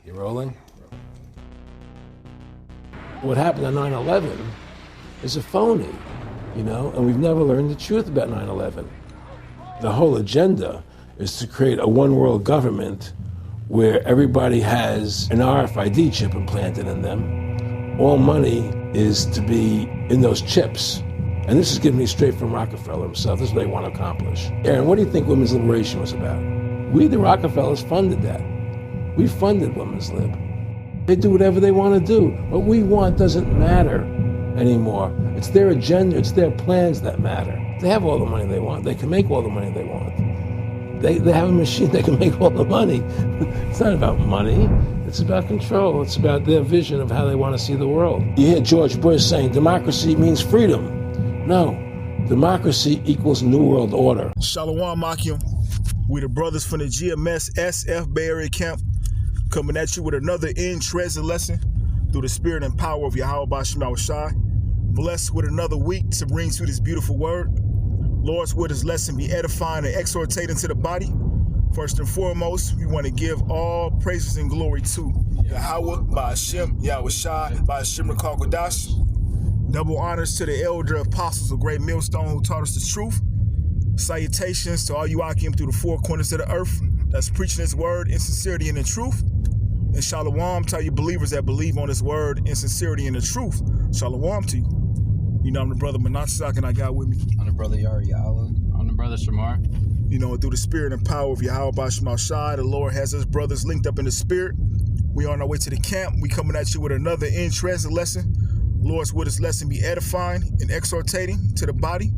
You rolling? What happened on 9/11 is a phony, and we've never learned the truth about 9/11. The whole agenda is to create a one world government where everybody has an RFID chip implanted in them. All money is to be in those chips. And this is given me straight from Rockefeller himself. This is what they want to accomplish. Aaron, what do you think women's liberation was about? We, the Rockefellers, funded that. We funded women's lib. They do whatever they want to do. What we want doesn't matter anymore. It's their agenda, it's their plans that matter. They have all the money they want. They can make all the money they want. They have a machine that can make all the money. It's not about money. It's about control. It's about their vision of how they want to see the world. You hear George Bush saying democracy means freedom. No, democracy equals New World Order. Shalom, Makim. We the brothers from the GMS SF Bay Area Camp, coming at you with another interesting lesson through the spirit and power of Yahweh Bashim Shai. Blessed with another week to bring to this beautiful word. Lord's word, this lesson be edifying and exhortating to the body. First and foremost, we want to give all praises and glory to Yahweh Bashim Yahweh Shai Bashim Kodash. Double honors to the elder apostles of Great Millstone who taught us the truth. Salutations to all you Akim through the four corners of the earth that's preaching his word in sincerity and in truth. And shalom to all you believers that believe on his word in sincerity and in truth. Shalom to you. I'm the brother Manasseh, and I got with me. I'm the brother Yari Allah. I'm the brother Shamar. Through the spirit and power of Yahweh Bashim Shai, the Lord has us brothers linked up in the spirit. We are on our way to the camp. We coming at you with another interesting lesson. Lord's word, this lesson be edifying and exhortating to the body.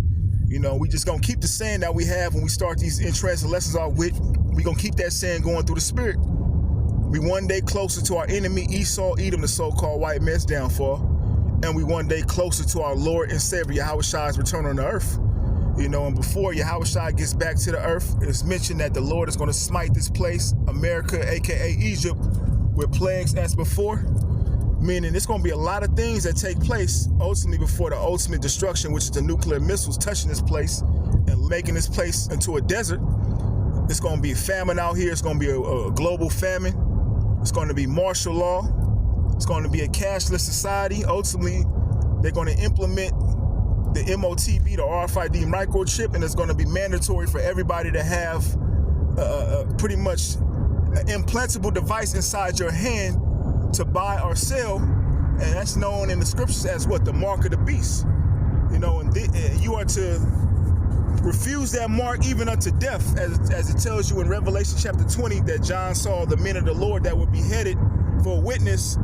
We just gonna keep the saying that we have when we start these interesting lessons off with. We gonna keep that saying going through the spirit. We one day closer to our enemy Esau, Edom, the so-called white man's downfall, and we one day closer to our Lord and Savior Yahweh Shai's return on the earth. And before Yahweh Shai gets back to the earth, it's mentioned that the Lord is gonna smite this place, America, aka Egypt, with plagues as before. Meaning there's going to be a lot of things that take place ultimately before the ultimate destruction, which is the nuclear missiles touching this place and making this place into a desert. It's going to be a famine out here. It's going to be a global famine. It's going to be martial law. It's going to be a cashless society. Ultimately, they're going to implement the MOTB, the RFID microchip, and it's going to be mandatory for everybody to have pretty much an implantable device inside your hand to buy or sell, and that's known in the scriptures as what? The mark of the beast. And you are to refuse that mark even unto death, as it tells you in Revelation chapter 20 that John saw the men of the Lord that were beheaded for a witness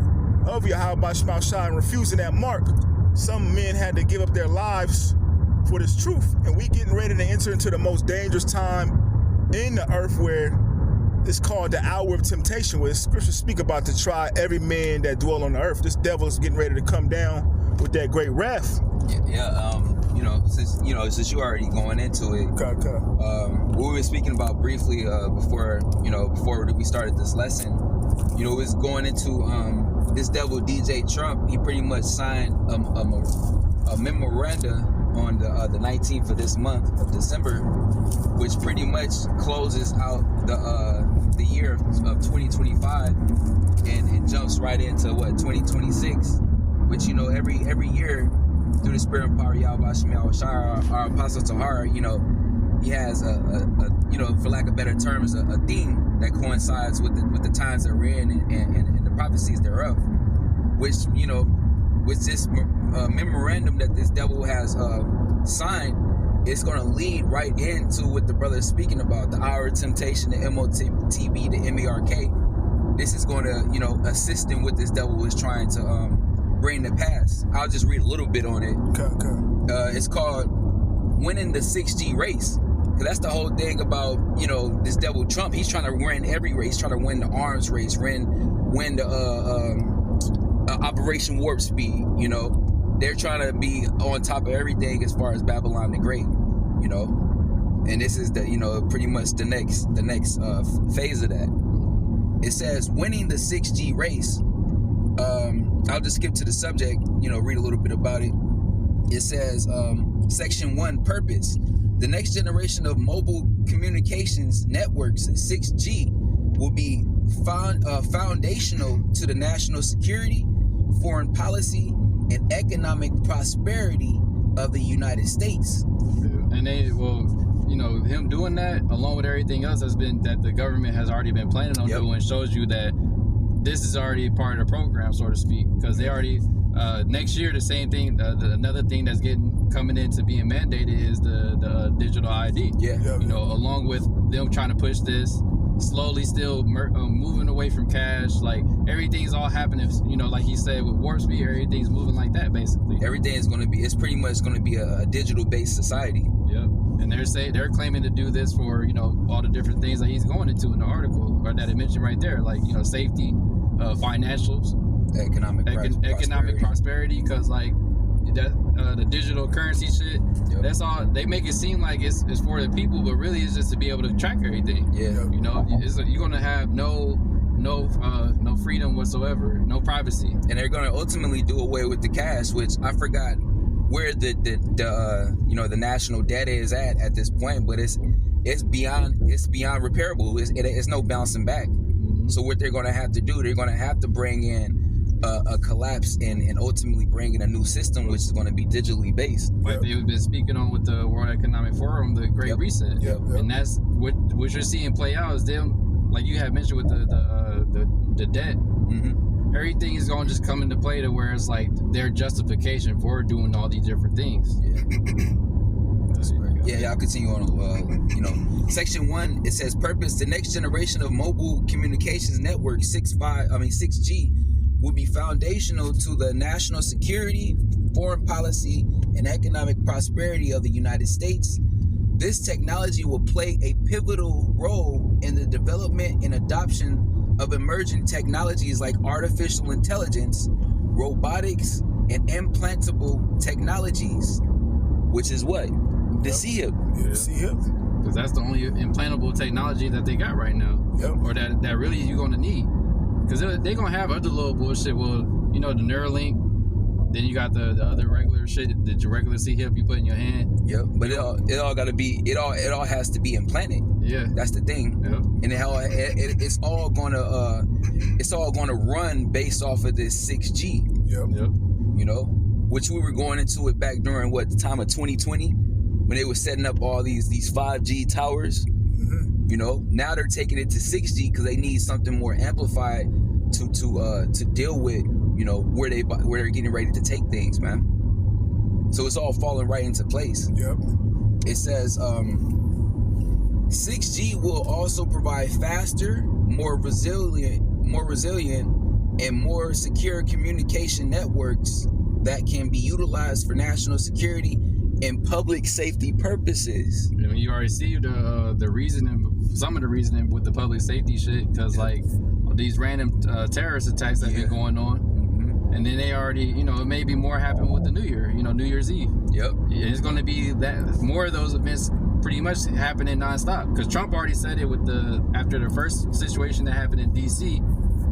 of Yahweh Bashim Shai, and refusing that mark. Some men had to give up their lives for this truth, and we getting ready to enter into the most dangerous time in the earth, where it's called the hour of temptation, where the scriptures speak about to try every man that dwell on the earth. This devil is getting ready to come down with that great wrath. Since you already going into it, Okay. what we were speaking about briefly before we started this lesson, it was going into this devil DJ Trump. He pretty much signed a memoranda on the 19th of this month of December, which pretty much closes out the year of 2025 and jumps right into 2026, which every year through the spirit and power of Yahweh Bashim Shai, our apostle Tahar, he has for lack of better terms, a theme that coincides with the times that we're in and the prophecies thereof, which with this memorandum that this devil has signed, it's going to lead right into what the brother is speaking about, the hour of temptation, the MOTB, the MARK. This is going to, assist in what this devil is trying to bring to pass. I'll just read a little bit on it. Okay. It's called winning the 6G race. Because that's the whole thing about, this devil Trump. He's trying to win every race. He's trying to win the arms race, win the Operation Warp Speed. They're trying to be on top of everything as far as Babylon the Great, and this is the pretty much the next phase of that. It says winning the 6G race. I'll just skip to the subject, read a little bit about it. It says section 1, purpose. The next generation of mobile communications networks, 6G, will be foundational to the national security, foreign policy, and economic prosperity of the United States. And they, well, you know, him doing that along with everything else has been that the government has already been planning on doing shows you that this is already part of the program, so to speak, because they already next year the same thing. Another thing that's coming into being mandated is the digital ID. You know, along with them trying to push this slowly, still moving away from cash. Like everything's all happening. You know, like he said with warp speed, everything's moving like that basically. Everything is going to be. It's pretty much going to be a digital based society. Yep. And they're claiming to do this for, you know, all the different things that he's going into in the article, or that it mentioned right there, like, you know, safety, financials, economic prosperity, because like that the digital currency shit, that's all they make it seem like it's for the people, but really it's just to be able to track everything. You know, you're gonna have no freedom whatsoever, no privacy, and they're gonna ultimately do away with the cash, which I forgot where the you know, the national debt is at this point, but it's beyond repairable. It's no bouncing back. So what they're going to have to do, they're going to have to bring in a collapse and ultimately bring in a new system, which is going to be digitally based. Like they've been speaking on with the World Economic Forum, the Great Reset, and that's what you're seeing play out is them, like you had mentioned with the debt. Everything is going to just come into play to where it's like their justification for doing all these different things. I'll continue on. You know, section 1, it says purpose: the next generation of mobile communications network 6G will be foundational to the national security, foreign policy, and economic prosperity of the United States. This technology will play a pivotal role in the development and adoption of emerging technologies like artificial intelligence, robotics, and implantable technologies, which is what? The C-hip. The C-hip. Because that's the only implantable technology that they got right now. Or that really you're going to need. Because they're going to have other little bullshit. Well, you know, the Neuralink. Then you got the other regular shit, the regular C-hip you put in your hand. But it all got to be, it all has to be implanted. That's the thing. And it's all gonna run based off of this 6G. You know, which we were going into it back during the time of 2020 when they were setting up all these 5G towers. You know, now they're taking it to 6G because they need something more amplified to deal with, you know, where they're getting ready to take things, man. So it's all falling right into place. It says 6G will also provide faster, more resilient, and more secure communication networks that can be utilized for national security and public safety purposes. You know, you already see the reasoning, some of the reasoning with the public safety shit, because like these random terrorist attacks that have been going on. And then they already, you know, it may be more happen with the New Year, you know, New Year's Eve. It's going to be that more of those events pretty much happening nonstop. Because Trump already said it with after the first situation that happened in D.C.,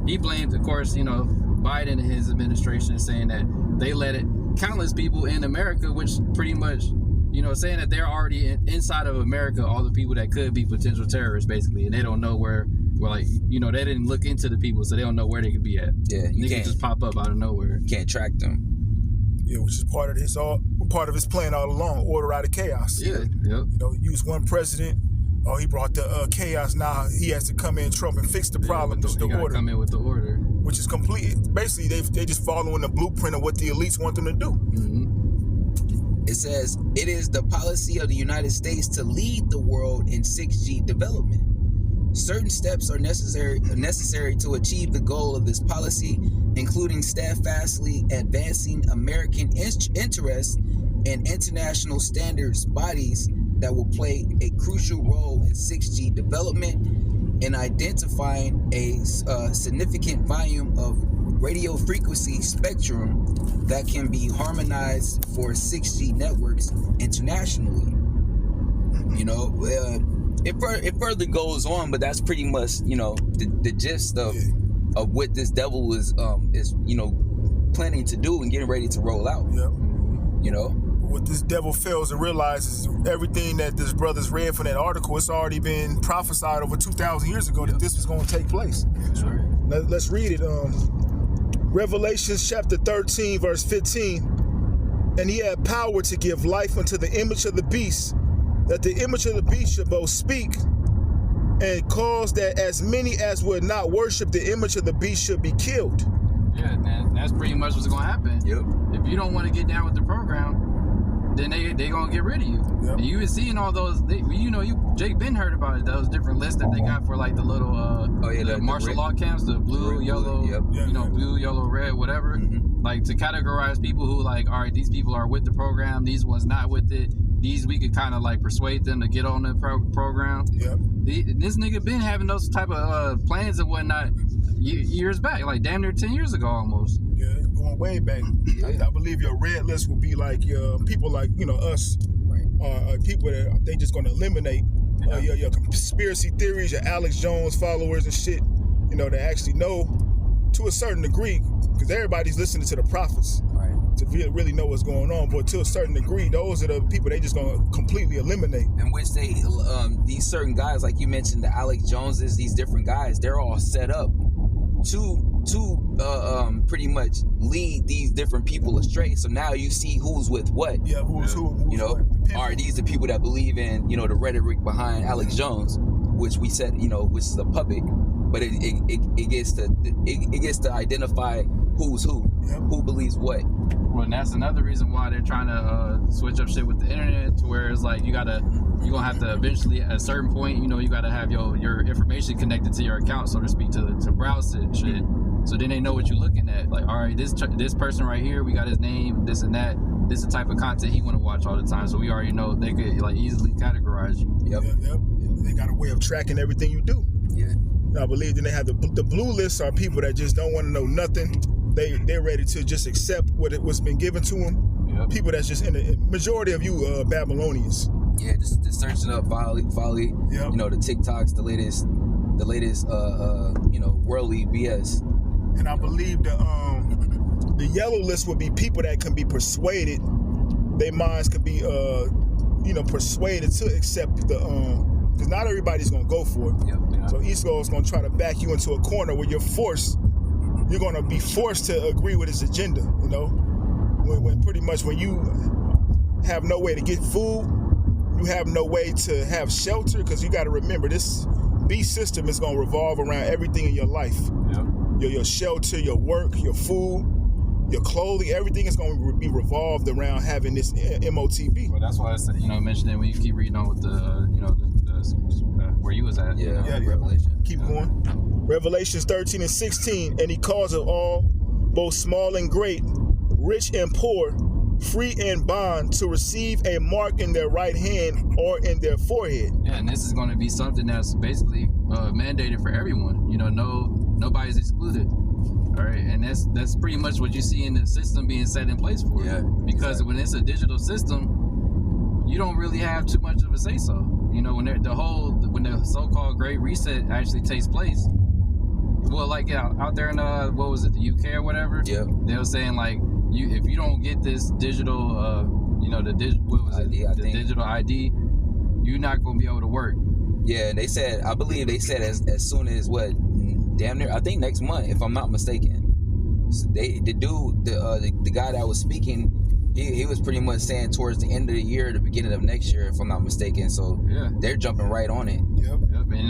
he blamed, of course, you know, Biden and his administration, saying that they let countless people in America, which pretty much, you know, saying that they're already inside of America, all the people that could be potential terrorists, basically, and they don't know where. Well, like, you know, they didn't look into the people, so they don't know where they could be at. You can't just pop up out of nowhere. You can't track them. Which is part of his plan all along. Order out of chaos. You know, use one president. Oh, he brought the chaos. Now he has to come in, Trump, and fix the problem. The order. Come in with the order, which is complete. Basically, they just following the blueprint of what the elites want them to do. It says it is the policy of the United States to lead the world in 6G development. Certain steps are necessary to achieve the goal of this policy, including steadfastly advancing American interests and international standards bodies that will play a crucial role in 6G development and identifying a significant volume of radio frequency spectrum that can be harmonized for 6G networks internationally. You know, it further goes on, but that's pretty much, you know, the gist of what this devil is you know, planning to do and getting ready to roll out. Yep. You know, what this devil fails to realize is everything that this brother's read from that article, it's already been prophesied over 2,000 years ago that this was going to take place. Sure. Let's read it. Revelation chapter 13, verse 15. And he had power to give life unto the image of the beast, that the image of the beast should both speak and cause that as many as would not worship the image of the beast should be killed. Yeah, man, that's pretty much what's gonna happen. Yep. If you don't want to get down with the program, then they gonna get rid of you. Yep. And you been seeing all those. Jake Ben heard about it. Those different lists that they got for like the little the martial law camps, the blue, yellow, yep. Blue, yellow, red, whatever. Mm-hmm. Like to categorize people who like, all right, these people are with the program. These ones not with it. These we could kind of like persuade them to get on the program. Yep. This nigga been having those type of plans and whatnot years back, like damn near 10 years ago almost. Yeah, going way back. I believe your red list will be like people like us, right? People that they just going to eliminate your conspiracy theories, your Alex Jones followers and shit. That actually know to a certain degree, because everybody's listening to the prophets, Right. to really know what's going on. But to a certain degree, those are the people they just going to completely eliminate. In which they, these certain guys, like you mentioned, the Alex Joneses, these different guys, they're all set up to pretty much lead these different people astray. So now you see who's with what. Yeah, who's who? Are these the people that believe in, the rhetoric behind Alex Jones, which we said, which is a puppet, but it gets to identify who's who, who believes what. Well, and that's another reason why they're trying to switch up shit with the internet, to where it's like you're gonna have to eventually at a certain point, you gotta have your information connected to your account, so to speak, to browse it shit. So then they know what you're looking at. Like, all right, this person right here, we got his name, this and that. This is the type of content he want to watch all the time. So we already know they could like easily categorize you. Yep. Yep. They got a way of tracking everything you do. Yeah. I believe then they have the blue lists are people that just don't want to know nothing. They're ready to just accept what's been given to them. Yep. People that's just in the majority of you Babylonians. Yeah, just searching up folly. Yep. The TikToks, the latest worldly BS. And I believe the yellow list would be people that can be persuaded. Their minds can be persuaded to accept because not everybody's gonna go for it. Yep. Yeah. So Esau is gonna try to back you into a corner where you're gonna be forced to agree with his agenda. When pretty much when you have no way to get food, you have no way to have shelter, because you got to remember this beast system is gonna revolve around everything in your life. Yep. Your shelter, your work, your food, your clothing, everything is going to be revolved around having this MOTB. Well, that's why I said, mentioning when you keep reading on with the where you was at. Yeah. Revelation. Keep going. Revelations 13 and 16, and he calls of all, both small and great, rich and poor, free and bond, to receive a mark in their right hand or in their forehead. Yeah, and this is going to be something that's basically mandated for everyone. Nobody's excluded. All right, and that's pretty much what you see in the system being set in place for. Yeah. Because when it's a digital system, you don't really have too much of a say so. When the so-called Great Reset actually takes place. Well, like out there in the UK or whatever. Yeah. They were saying like if you don't get this digital digital ID, you're not gonna be able to work. Yeah, and I believe they said as soon as damn near, I think next month, if I'm not mistaken. So the guy that was speaking, he was pretty much saying towards the end of the year, the beginning of next year, if I'm not mistaken. So yeah, they're jumping right on it. Yep. And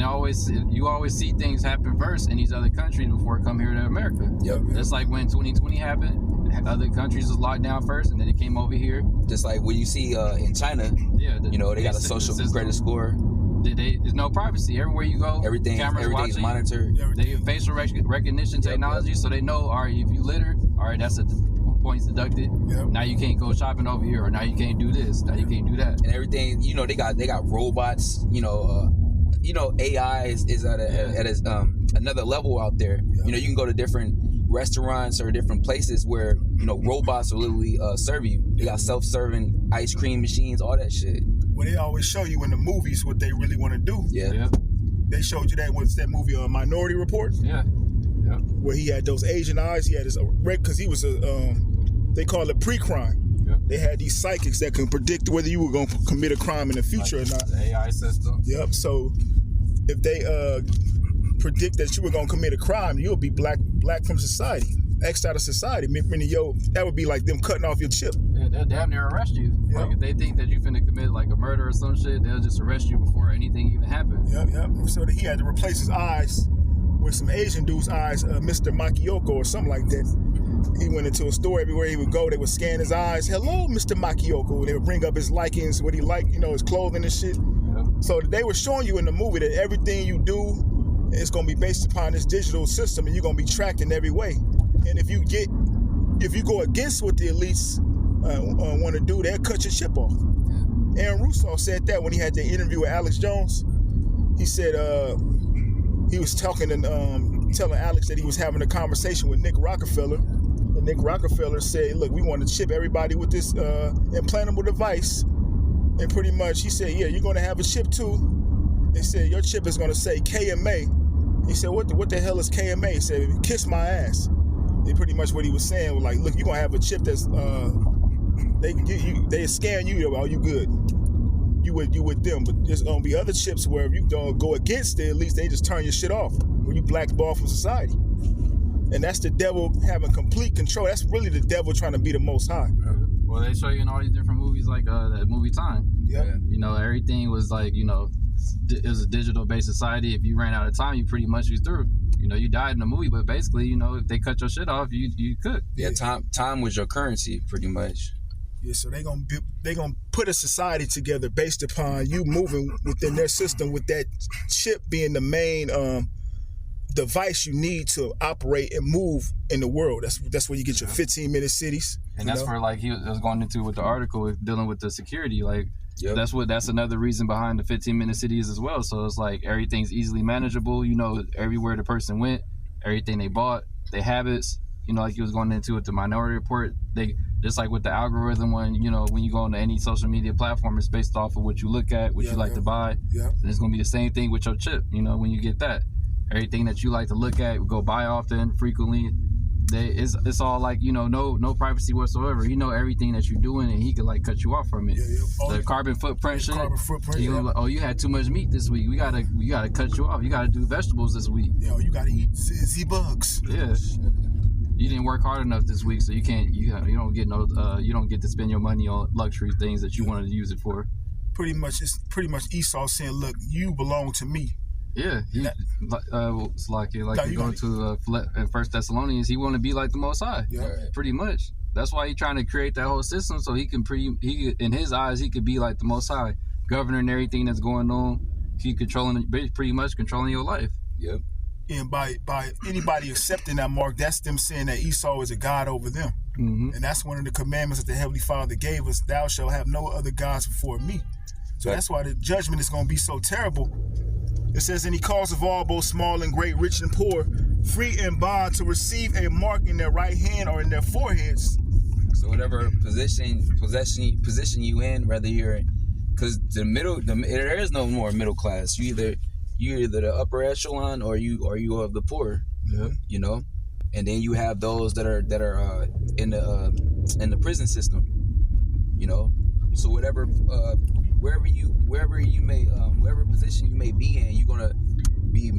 you always see things happen first in these other countries before it come here to America. Yep. Just like when 2020 happened, other countries was locked down first, and then it came over here. Just like when you see in China, they got a social credit score. There's no privacy everywhere you go. Everything's watching, monitored. They have facial recognition technology, so they know, all right, if you litter, all right, that's points deducted. Yep. Now you can't go shopping over here, or now you can't do this, now you can't do that. And everything, they got robots. AI is at another level out there. Yep. You can go to different restaurants or different places where robots will literally serve you. They got self-serving ice cream machines, all that shit. Well, they always show you in the movies what they really want to do. Yeah. They showed you that with that movie Minority Report. Yeah. Where he had those Asian eyes. He had his because he was they call it pre-crime. Yep. they had these psychics that can predict whether you were going to commit a crime in the future or not. The AI system. Yep. So if they predict that you were going to commit a crime, you'll be black from society, X'd out of society. Meaning, that would be like them cutting off your chip. Yeah, they'll damn near arrest you. Yep. Like if they think that you finna commit like a murder or some shit, they'll just arrest you before anything even happens. Yep. So he had to replace his eyes with some Asian dude's eyes, Mr. Makiyoko or something like that. He went into a store everywhere he would go. They would scan his eyes. Hello, Mr. Makiyoko. They would bring up his likings, what he liked, his clothing and shit. Yep. So they were showing you in the movie that everything you do is going to be based upon this digital system, and you're going to be tracked in every way. And if you go against what the elites want to do, they'll cut your chip off. Aaron Russo said that when he had the interview with Alex Jones. He said he was talking and telling Alex that he was having a conversation with Nick Rockefeller. And Nick Rockefeller said, look, we want to chip everybody with this implantable device. And pretty much he said, yeah, you're going to have a chip too. They said, your chip is going to say KMA. He said, what the hell is KMA? He said, kiss my ass. And pretty much what he was saying was like, look, you're going to have a chip that's, they scan you, oh, you good. You with them, but there's gonna be other chips where if you don't go against it, at least they just turn your shit off, or you blackball from society. And that's the devil having complete control. That's really the devil trying to be the Most High. Well, they show you in all these different movies, like that movie Time. Yeah. Everything was like, it was a digital-based society. If you ran out of time, you pretty much was through. You died in the movie, but basically, if they cut your shit off, you could. Yeah, time was your currency, pretty much. Yeah, so they gonna put a society together based upon you moving within their system, with that chip being the main device you need to operate and move in the world. That's where you get your 15-minute cities. And that's where like he was going into with the article dealing with the security. Like yep. that's another reason behind the 15-minute cities as well. So it's like everything's easily manageable. Everywhere the person went, everything they bought, their habits. Like he was going into with the Minority Report. They just like with the algorithm when you go onto any social media platform, it's based off of what you look at, what you like to buy. Yeah. And it's gonna be the same thing with your chip. When you get that, everything that you like to look at, go buy often, frequently, it's all like no privacy whatsoever. Everything that you're doing, and he could like cut you off from it. The carbon footprint shit. Like, oh, you had too much meat this week. We gotta cut you off. You gotta do vegetables this week. You gotta eat bugs. Yeah. You didn't work hard enough this week, so you can't. You don't get you don't get to spend your money on luxury things that you wanted to use it for. It's pretty much Esau saying, "Look, you belong to me." Yeah, it's like you going to in First Thessalonians. He want to be like the Most High. Yeah, pretty much. That's why he's trying to create that whole system, so he can in his eyes he could be like the Most High, governing everything that's going on. He pretty much controlling your life. Yep. And by anybody accepting that mark, that's them saying that Esau is a god over them. Mm-hmm. And that's one of the commandments that the Heavenly Father gave us. Thou shalt have no other gods before me. So that's why the judgment is going to be so terrible. It says, and he calls of all, both small and great, rich and poor, free and bond, to receive a mark in their right hand or in their foreheads. So whatever position you in, whether you're, because there is no more middle class. You're either the upper echelon or you of the poor. Mm-hmm. And then you have those that are in the prison system. So whatever wherever position you may be in, you're gonna be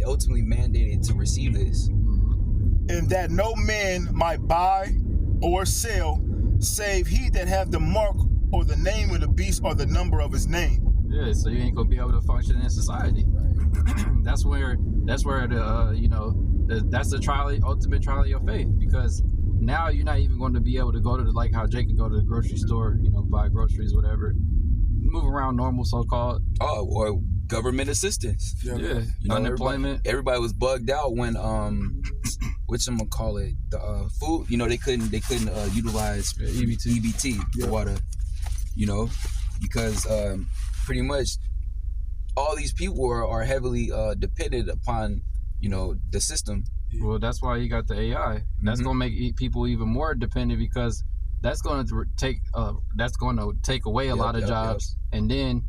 ultimately mandated to receive this. And that no man might buy or sell, save he that have the mark or the name of the beast or the number of his name. Yeah, so you ain't gonna be able to function in society. That's where that's the ultimate trial of your faith, because now you're not even going to be able to go to like how Jake could go to the grocery store, buy groceries, whatever, move around normal, so-called. Oh, or government assistance. Yeah. Unemployment. Everybody was bugged out when whatchamacallit, the food. They couldn't utilize EBT the water. Because pretty much all these people are heavily dependent upon the system. Well, that's why you got the AI. That's gonna make people even more dependent, because that's going to take away a lot of jobs. And then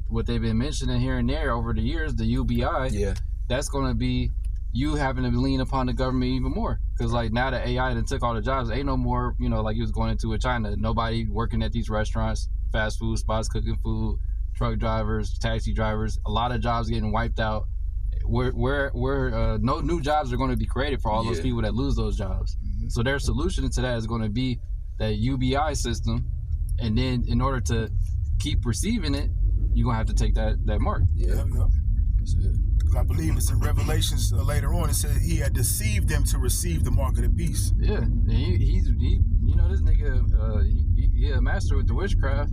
what they've been mentioning here and there over the years, the UBI. Yeah. That's going to be you having to lean upon the government even more. Because like now that AI done took all the jobs, ain't no more, you know, like you was going into with China, nobody working at these restaurants, fast food spots, cooking food, truck drivers, taxi drivers, a lot of jobs getting wiped out. Where no new jobs are going to be created for all those people that lose those jobs. So their solution to that is going to be that UBI system, and then in order to keep receiving it, you're going to have to take that mark. Yeah. I believe it's in Revelations later on. It says he had deceived them to receive the mark of the beast. Yeah, and he's you know, this nigga, he a master with the witchcraft.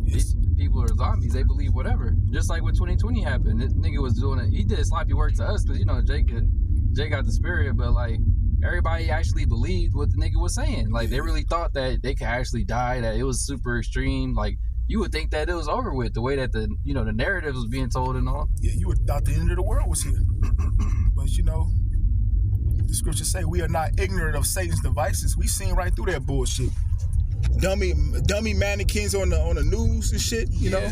These people are zombies. They believe whatever. Just like when 2020 happened, this nigga was doing it. He did sloppy work to us because, you know, Jay got the spirit, but like everybody actually believed what the nigga was saying. Like they really thought that they could actually die, that it was super extreme. Like you would think that it was over with the way that the narrative was being told and all. Yeah, you would thought the end of the world was here. But you know, the scriptures say we are not ignorant of Satan's devices. We seen right through that bullshit. Dummy mannequins on the news and shit, you know.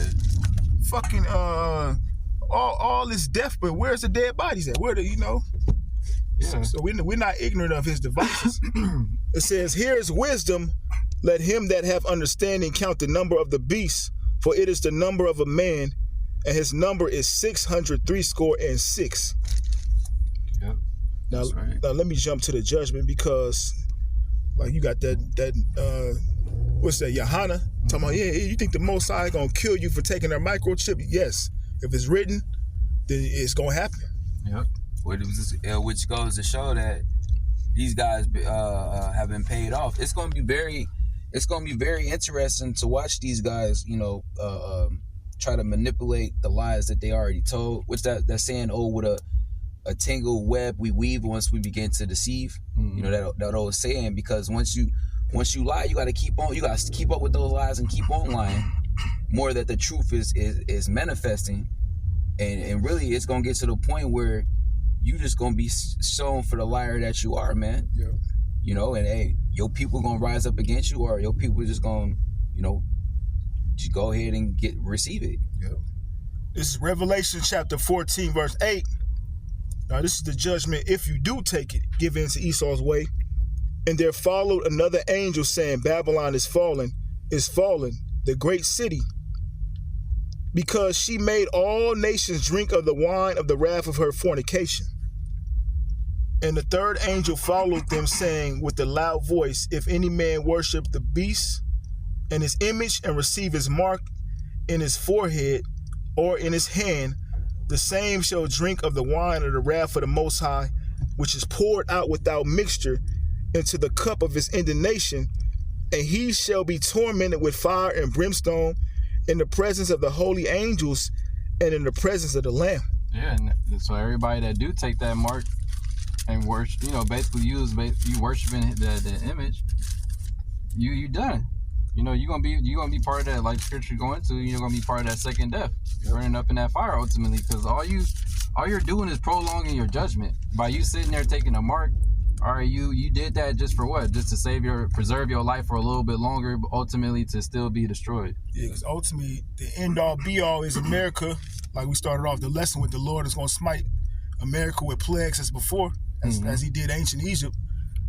Fucking all this death, but where's the dead bodies at? Where So we're not ignorant of his devices. It says, here is wisdom, let him that have understanding count the number of the beast, for it is the number of a man, and his number is 666. Yep. Now let me jump to the judgment, because like you got that what's that, Johanna? Talking about, you think the Most High gonna kill you for taking their microchip? Yes. If it's written, then it's gonna happen. Yep. Which goes to show that these guys have been paid off. It's gonna be very interesting to watch these guys, try to manipulate the lies that they already told. Which that saying, with a tangled web we weave once we begin to deceive. That old saying, because once you lie, you got to keep up with those lies and keep on lying, more that the truth is manifesting, and really it's gonna get to the point where you just gonna be shown for the liar that you are, man. Yeah. And hey, your people gonna rise up against you, or your people just gonna just go ahead and receive it. Yeah. This is Revelation chapter 14 verse 8. Now this is the judgment if you do take it, give in to Esau's way. And there followed another angel saying, Babylon is fallen, the great city, because she made all nations drink of the wine of the wrath of her fornication. And the third angel followed them, saying with a loud voice, if any man worship the beast and his image and receive his mark in his forehead or in his hand, the same shall drink of the wine of the wrath of the Most High, which is poured out without mixture into the cup of his indignation, and he shall be tormented with fire and brimstone in the presence of the holy angels and in the presence of the Lamb. Yeah, and so everybody that do take that mark and worship, basically you worshiping the image, you done. You're gonna be part of that, like scripture going to. You're gonna be part of that second death, burning up in that fire ultimately, because all you're doing is prolonging your judgment by you sitting there taking a mark. All right, you did that just for what? Just to preserve your life for a little bit longer, but ultimately to still be destroyed. Yeah, because ultimately the end all be all is America. Like we started off the lesson with, the Lord is going to smite America with plagues as before, as he did ancient Egypt.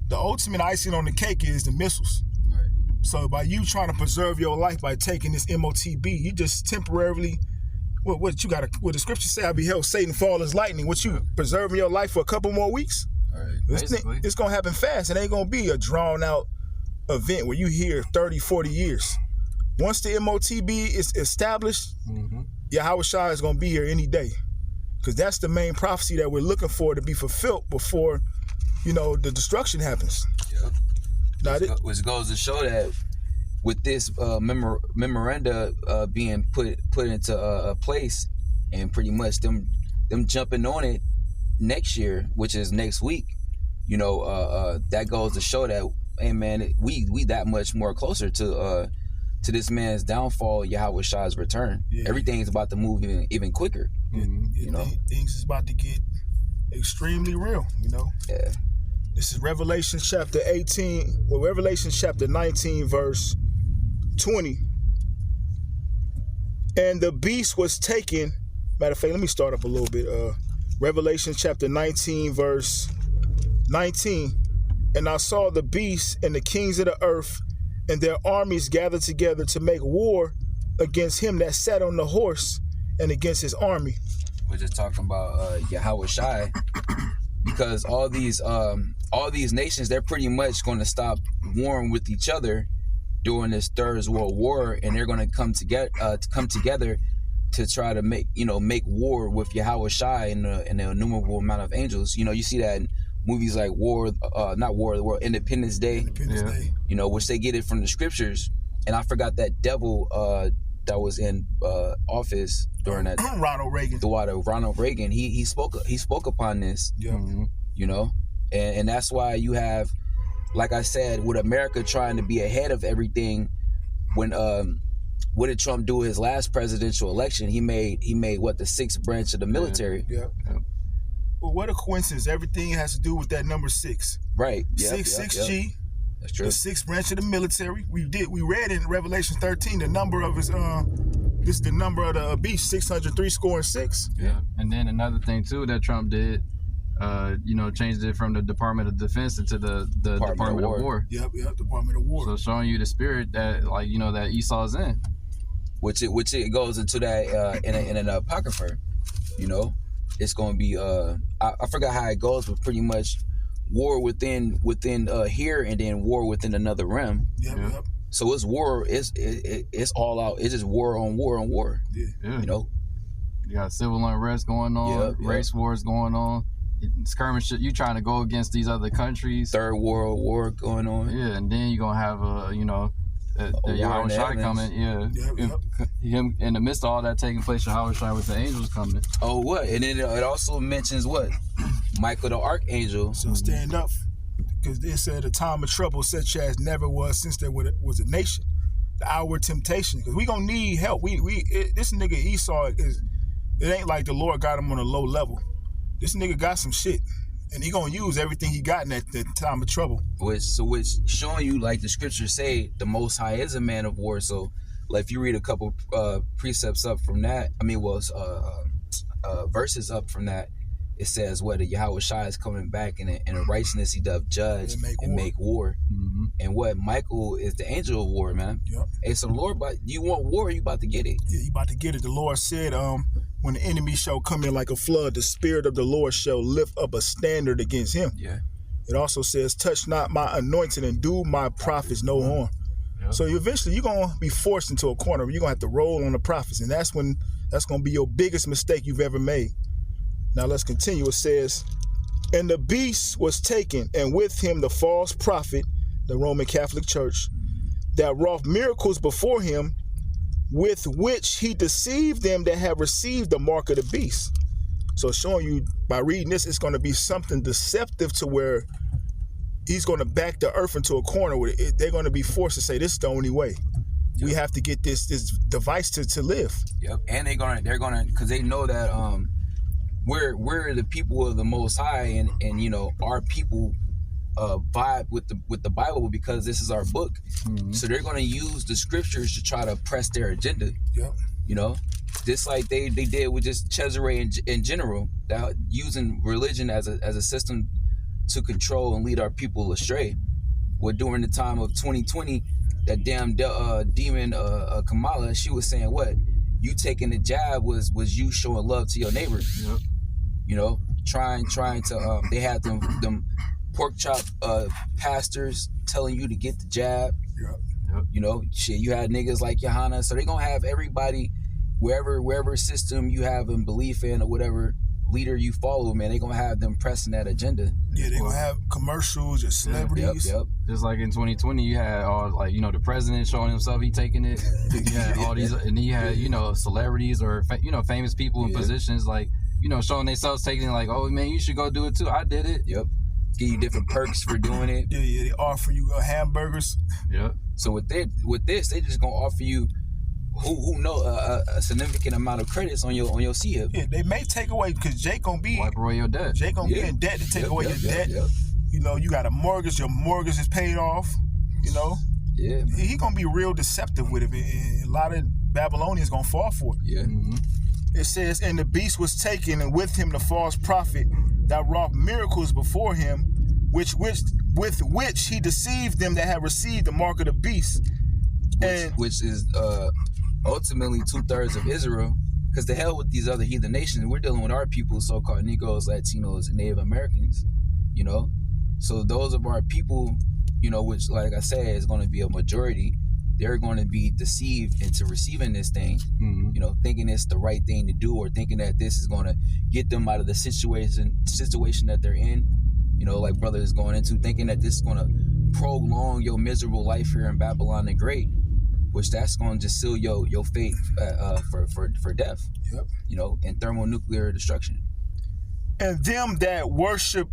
The ultimate icing on the cake is the missiles. Right. So by you trying to preserve your life by taking this MOTB, you just temporarily, what the scripture say, I beheld Satan fall as lightning. What, you preserving your life for a couple more weeks? Right. It's going to happen fast. It ain't going to be a drawn out event where you hear 30, 40 years. Once the MOTB is established, Yahweh Shai is going to be here any day. Because that's the main prophecy that we're looking for to be fulfilled before, the destruction happens. Yeah. Which goes to show that with this memoranda being put into place, and pretty much them jumping on it next year, which is next week, that goes to show that, hey man, we that much more closer to this man's downfall, Yahweh Shai's return. Yeah. Everything's about to move even quicker. Things is about to get extremely real. Yeah. This is Revelation chapter 18. Well, Revelation chapter 19, verse 20. And the beast was taken. Matter of fact, let me start up a little bit. Revelation chapter 19, verse 19. And I saw the beasts and the kings of the earth and their armies gathered together to make war against him that sat on the horse and against his army. We're just talking about Yahweh Shai, because all these nations, they're pretty much going to stop warring with each other during this Third World War, and they're going to come together to try to make war with Yahweh Shai and the innumerable amount of angels. You see that in movies like Independence Day. Which they get it from the scriptures. And I forgot that devil that was in office during that Ronald Reagan. He spoke upon this. Yeah. And that's why you have, like I said, with America trying to be ahead of everything. When what did Trump do his last presidential election? He made the sixth branch of the military. Yeah. Well, what a coincidence! Everything has to do with that number 6. Right. 6G. That's true. The sixth branch of the military. We read in Revelation 13 the number of his this is the number of the beast, 603 score and 6. Yeah. And then another thing too that Trump did, changed it from the Department of Defense into the Department of War. Yep, Department of War. So showing you the spirit that that Esau's in. Which it goes into that in an apocrypha. It's going to be I forgot how it goes, but pretty much war within here, and then war within another realm. Yep. So it's war. It's all out. It's just war on war on war. Yeah. You got civil unrest going on, race wars going on, skirmish. You trying to go against these other countries. Third World War going on. Yeah, and then you're gonna have the Yahweh Shai coming. Him in the midst of all that taking place, Yahweh Shai with the angels coming. Oh, what? And then it also mentions what? Michael the Archangel. So stand up, because it said a time of trouble such as never was since there was a nation. The hour of temptation, because we gonna need help. This nigga Esau it ain't like the Lord got him on a low level. This nigga got some shit, and he gonna use everything he got in that time of trouble. Which showing you, like the scriptures say, the Most High is a man of war. So, like, if you read a couple precepts up from that, verses up from that, it says what the Yahweh Shai is coming back, and in righteousness he doth judge and make war. Mm-hmm. And what Michael is the angel of war, man. Yep. Hey, so the Lord, you want war? You about to get it? Yeah, you about to get it. The Lord said, when the enemy shall come in like a flood, the Spirit of the Lord shall lift up a standard against him. Yeah. It also says, touch not my anointing and do my prophets no harm. Yep. So eventually you're going to be forced into a corner. You're going to have to roll on the prophets. And that's going to be your biggest mistake you've ever made. Now let's continue. It says, and the beast was taken, and with him the false prophet, the Roman Catholic Church, that wrought miracles before him, with which he deceived them that have received the mark of the beast. So showing you by reading this, it's going to be something deceptive to where he's going to back the earth into a corner where they're going to be forced to say, this is the only way. Yep. We have to get this device to live. Yep. And they're gonna because they know that we're the people of the Most High, and our people vibe with the Bible because this is our book. Mm-hmm. So they're going to use the scriptures to try to press their agenda. Yep. Just like they did with just Cesare in general, that using religion as a system to control and lead our people astray. Well, during the time of 2020, that damn demon Kamala, she was saying what? You taking the jab was you showing love to your neighbor. Yep. Trying to they had them pork chop pastors telling you to get the jab. Yep. Shit, you had niggas like Johanna, so they gonna have everybody wherever system you have in belief in or whatever leader you follow, man, they gonna have them pressing that agenda. Yeah, they gonna have commercials and celebrities. Yep. Just like in 2020, you had all the president showing himself, he taking it. You had all these, and then you had celebrities or famous people in positions showing themselves taking it, like, oh man, you should go do it too. I did it. Yep. Give you different perks for doing it. Yeah, they offer you hamburgers. Yep. So with this, they just gonna offer you who know a significant amount of credits on your CIP. Yeah, they may take away because Jay gonna be wipe away your debt. Jay gonna be in debt to take away your debt. Yep. You got a mortgage. Your mortgage is paid off. Yeah. He gonna be real deceptive with it, and a lot of Babylonians gonna fall for it. Yeah. Mm-hmm. It says, and the beast was taken, and with him the false prophet that wrought miracles before him, with which he deceived them that had received the mark of the beast. Which is ultimately 2/3 of Israel. Because the hell with these other heathen nations, we're dealing with our people, so-called Negroes, Latinos, and Native Americans, you know? So those of our people, you know, which, like I said, is going to be a majority, they're going to be deceived into receiving this thing, you know, thinking it's the right thing to do, or thinking that this is going to get them out of the situation that they're in, you know, like brother is going into, thinking that this is going to prolong your miserable life here in Babylon the Great, which that's going to just seal your fate for death, you know, and thermonuclear destruction. And them that worship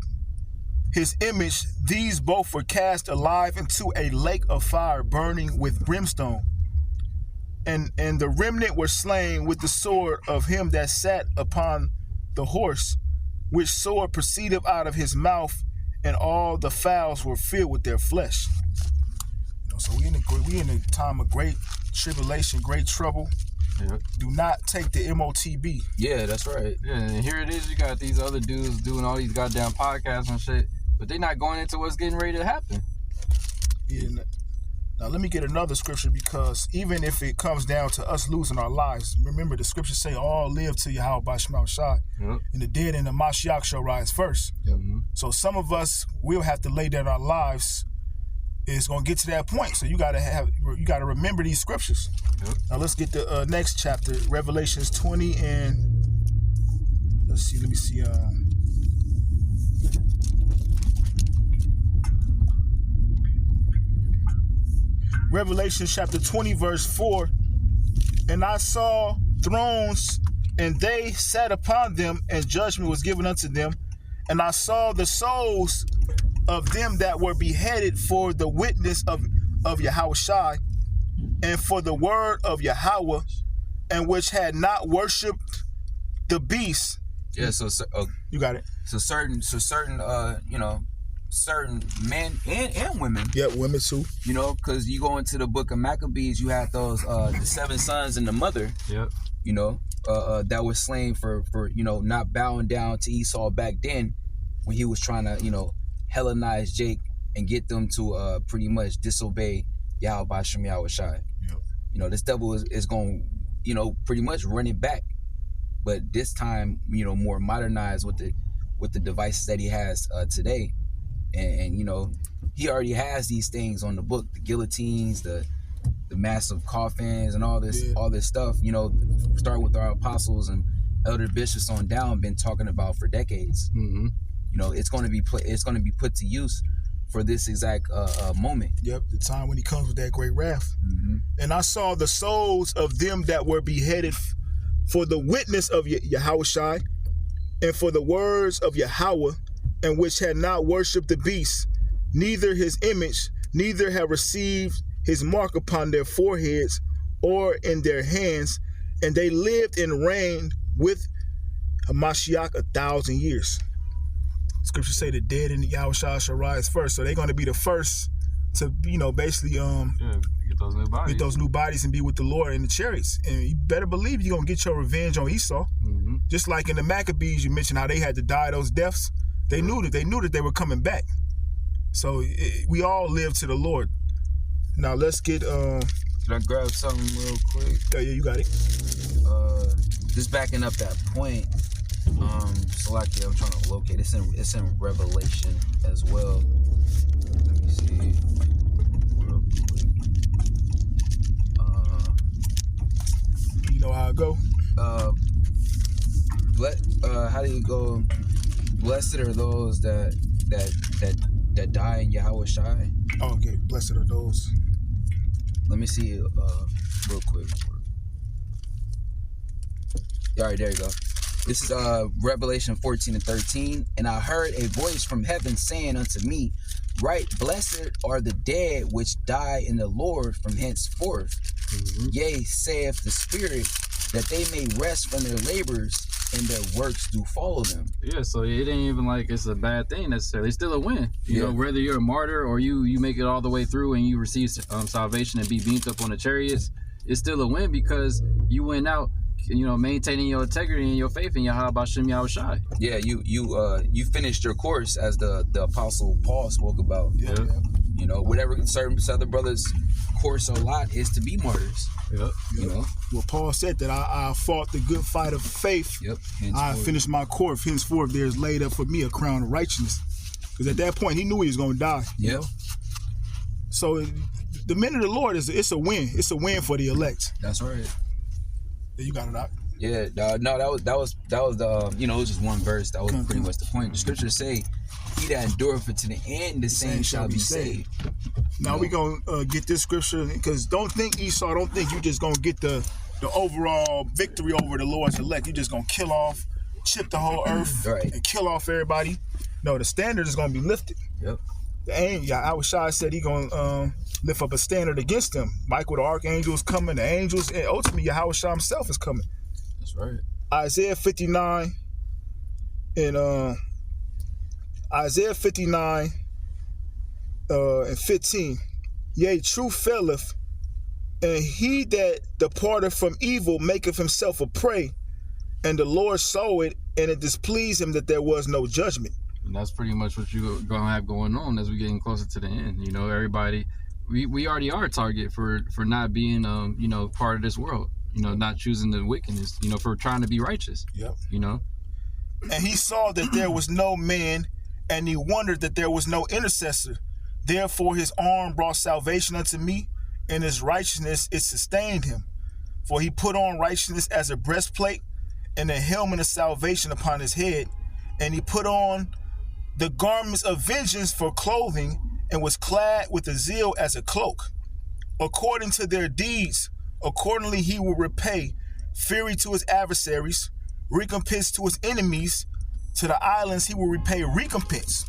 his image, these both were cast alive into a lake of fire burning with brimstone. And the remnant were slain with the sword of him that sat upon the horse, which sword proceeded out of his mouth, and all the fowls were filled with their flesh. So we in a time of great tribulation, great trouble. Yep. Do not take the MOTB. Yeah, that's right. Yeah, and here it is. You got these other dudes doing all these goddamn podcasts and shit, but they're not going into what's getting ready to happen. Yeah. Now let me get another scripture, because even if it comes down to us losing our lives, remember the scriptures say all live to Yahweh by Shai, and the dead in the Mashiach shall rise first. So some of us will have to lay down our lives. It's going to get to that point. So you got to remember these scriptures. Now let's get the next chapter, Revelations 20 and let me see. Revelation chapter 20 verse 4. And I saw thrones, and they sat upon them, and judgment was given unto them. And I saw the souls of them that were beheaded for the witness of Yahushua, and for the word of Yahweh, and which had not worshipped the beast. Yeah, so you got it. So certain you know, certain men and women. Yeah, women too. You know, because you go into the book of Maccabees, you had those the 7 sons and the mother. Yep. You know, that was slain for you know, not bowing down to Esau back then, when he was trying to, you know, Hellenize Jake and get them to pretty much disobey Yahweh Bashim Yahweh Shai. You know, this devil is going, you know, pretty much run it back, but this time, you know, more modernized with the devices that he has today, and you know, he already has these things on the book, the guillotines, the massive coffins, and all this stuff. You know, starting with our apostles and elder bishops on down, been talking about for decades. You know, it's going to be put to use for this exact moment. Yep, the time when he comes with that great wrath. And I saw the souls of them that were beheaded for the witness of Yahushua, and for the words of Yahweh, and which had not worshipped the beast, neither his image, neither had received his mark upon their foreheads or in their hands, and they lived and reigned with Hamashiach 1,000 years. Scripture say the dead in the Yahushua shall rise first, so they're going to be the first to, you know, basically get those new bodies and be with the Lord in the chariots. And you better believe you're going to get your revenge on Esau. Just like in the Maccabees, you mentioned how they had to die those deaths. They knew that they were coming back. So we all live to the Lord. Now let's get Can I grab something real quick? Yeah, you got it. Just backing up that point. So like, I'm trying to locate. It's in Revelation as well. Let me see real quick. You know how it go? How do you go? Blessed are those that die in Yahweh Shai. Oh, okay. Blessed are those. Let me see real quick. All right, there you go. This is Revelation 14 and 13. And I heard a voice from heaven saying unto me, Right, blessed are the dead which die in the Lord from henceforth. Yea, saith the Spirit, that they may rest from their labors, and their works do follow them. Yeah, so it ain't even like it's a bad thing necessarily. It's still a win. You know, whether you're a martyr or you make it all the way through and you receive salvation and be beamed up on the chariots, it's still a win because you went out maintaining your integrity and your faith in Yahweh Shem Yahushai. Yeah, you finished your course, as the Apostle Paul spoke about. Yeah. You know, whatever certain other brothers' course or lot is to be martyrs. Yep. You know, Well, Paul said that I fought the good fight of faith. Yep. I finished my course. Henceforth, there is laid up for me a crown of righteousness. Because at that point, he knew he was going to die. You know? So the minute of the Lord it's a win. It's a win for the elect. That's right. You got it out. Yeah, no, that was the it was just one verse. That was pretty much the point. The scriptures say, "He that endureth to the end, the same shall be saved." Now we gonna get this scripture, because don't think Esau. Don't think you just gonna get the overall victory over the Lord's elect. You just gonna kill off, chip the whole earth, and kill off everybody. No, the standard is gonna be lifted. Yep. Yahushua said he gonna lift up a standard against them. Michael the archangel is coming, the angels, and ultimately Yahushua himself is coming. That's right. Isaiah 59 and 15. Yea, truth faileth, and he that departeth from evil maketh himself a prey, and the Lord saw it, and it displeased him that there was no judgment. And that's pretty much what you're going to have going on as we're getting closer to the end. You know, everybody, we already are a target for not being, part of this world. You know, not choosing the wickedness, for trying to be righteous. Yep. You know? And he saw that there was no man, and he wondered that there was no intercessor. Therefore his arm brought salvation unto me, and his righteousness it sustained him. For he put on righteousness as a breastplate, and a helmet of salvation upon his head. And he put on the garments of vengeance for clothing, and was clad with a zeal as a cloak. According to their deeds, accordingly he will repay fury to his adversaries, recompense to his enemies. To the islands he will repay recompense.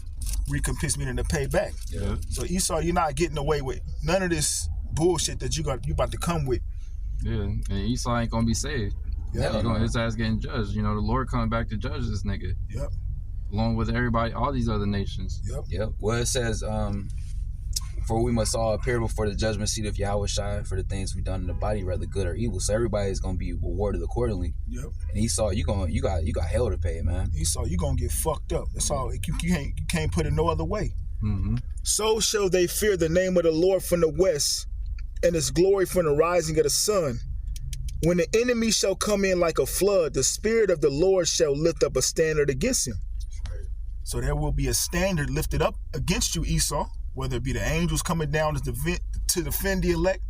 Recompense meaning to pay back. Yeah. So Esau, you're not getting away with none of this bullshit that you about to come with. Yeah, and Esau ain't gonna be saved. Yeah. His ass getting judged. The Lord coming back to judge this nigga. Yep. Along with everybody, all these other nations. Yep. Well, it says, for we must all appear before the judgment seat of Yahushua for the things we've done in the body, whether good or evil. So everybody is gonna be rewarded accordingly. Yep. And Esau, you got hell to pay, man. Esau, you gonna get fucked up. That's all. You can't put it no other way. Mm-hmm. So shall they fear the name of the Lord from the west, and his glory from the rising of the sun. When the enemy shall come in like a flood, the spirit of the Lord shall lift up a standard against him. So there will be a standard lifted up against you, Esau, whether it be the angels coming down to defend the elect,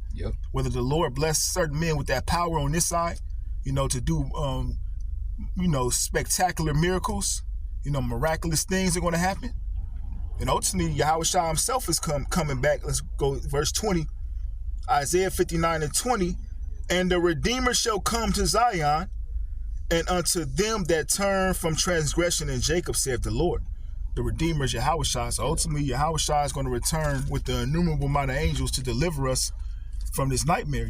whether the Lord bless certain men with that power on this side, to do, spectacular miracles, miraculous things are going to happen. And ultimately, Yahushua himself is coming back. Let's go, verse 20, Isaiah 59 and 20. And the Redeemer shall come to Zion, and unto them that turn from transgression in Jacob, saith the Lord. The Redeemer is Yahushua. So ultimately, Yahushua is going to return with the innumerable amount of angels to deliver us from this nightmare,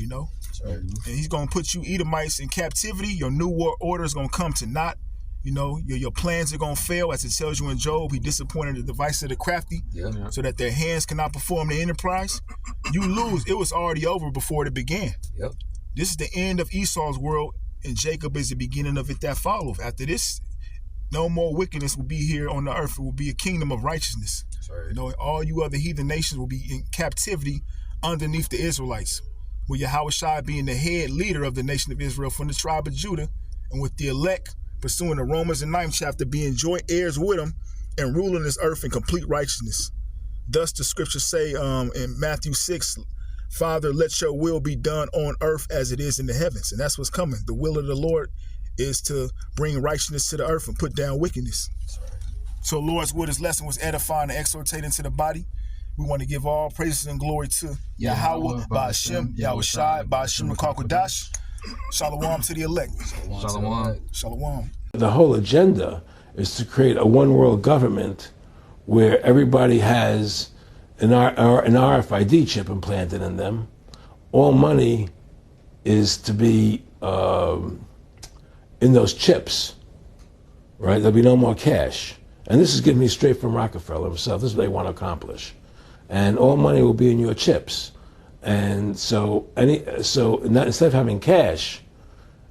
Right. And he's going to put you Edomites in captivity. Your new war order is going to come to naught. Your plans are going to fail, as it tells you in Job. He disappointed the device of the crafty, so that their hands cannot perform the enterprise. You lose. It was already over before it began. Yep. This is the end of Esau's world, and Jacob is the beginning of it that followeth. After this, no more wickedness will be here on the earth. It will be a kingdom of righteousness. Right. All you other heathen nations will be in captivity underneath the Israelites, with Yahushua being the head leader of the nation of Israel from the tribe of Judah, and with the elect pursuing the Romans the 9th chapter, being joint heirs with him and ruling this earth in complete righteousness. Thus the scriptures say in Matthew 6, Father, let your will be done on earth as it is in the heavens. And that's what's coming. The will of the Lord is to bring righteousness to the earth and put down wickedness. So Lord's word, this lesson was edifying and exhortating to the body. We want to give all praises and glory to Yahweh, Ba'ashem, Yahushai, Ba'ashem Kodash. Shalom to the elect. Shalom. Shalom. The whole agenda is to create a one world government where everybody has an RFID chip implanted in them. All money is to be in those chips, right? There'll be no more cash. And this is getting me straight from Rockefeller himself. This is what they want to accomplish. And all money will be in your chips. And so instead of having cash